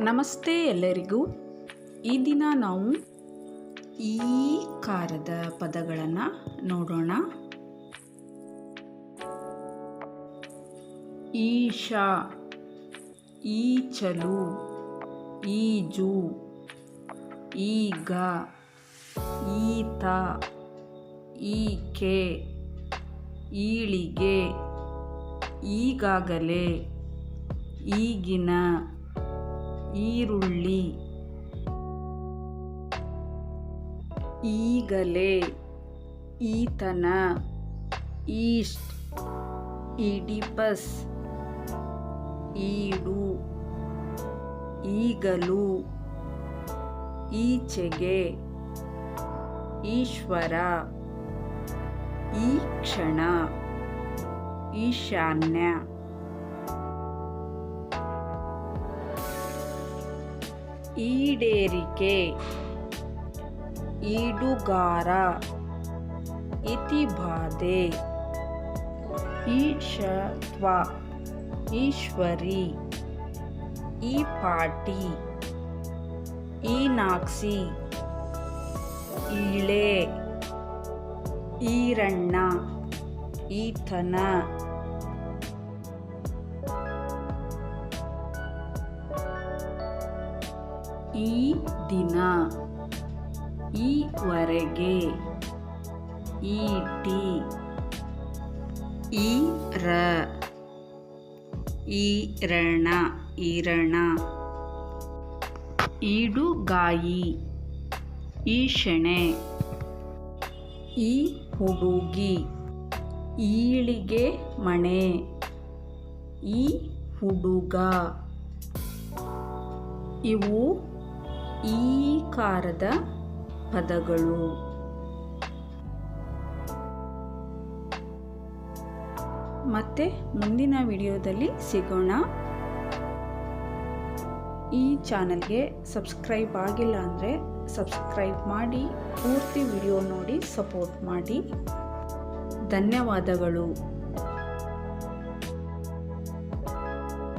ನಮಸ್ತೆ ಎಲ್ಲರಿಗೂ. ಈ ದಿನ ನಾವು ಈ ಕಾರದ ಪದಗಳನ್ನು ನೋಡೋಣ. ಈಶ, ಈಚಲು, ಈಜು, ಈಗ, ಈತ, ಈಕೆ, ಈಳಿಗೆ, ಈಗಾಗಲೇ, ಈಗಿನ, ಈರುಳ್ಳಿ, ಈಗಲೇ, ಈತನ, ಈಸ್ಟ್, ಈಡಿಪಸ್, ಈಡು, ಈಗಲೂ, ಈಚೆಗೆ, ಈಶ್ವರ, ಈ ಕ್ಷಣ, ಈಶಾನ್ಯ. ಈಡೇರಿಕೆ, ಈಡುಗಾರ, ಇತಿಬಾಧೆ, ಈಶತ್ವ, ಈಶ್ವರಿ, ಈ ಪಾಟಿ, ಈನಾಕ್ಸಿ, ಈಳೆ, ಈರಣ್ಣ, ಈತನ. ಈ ದಿನ, ಈವರೆಗೆ, ಈಟಿ, ಈರ, ಈರಣ, ಈರಣ, ಈಡುಗಾಯಿ, ಈಶಣೆ, ಈ ಹುಡುಗಿ, ಈಳಿಗೆ ಮಣೆ, ಈ ಹುಡುಗ. ಇವು ಈ ಕಾರದ ಪದಗಳು. ಮತ್ತೆ ಮುಂದಿನ ವಿಡಿಯೋದಲ್ಲಿ ಸಿಗೋಣ. ಈ ಚಾನಲ್ಗೆ ಸಬ್ಸ್ಕ್ರೈಬ್ ಆಗಿಲ್ಲ ಅಂದರೆ ಸಬ್ಸ್ಕ್ರೈಬ್ ಮಾಡಿ, ಪೂರ್ತಿ ವಿಡಿಯೋ ನೋಡಿ ಸಪೋರ್ಟ್ ಮಾಡಿ. ಧನ್ಯವಾದಗಳು.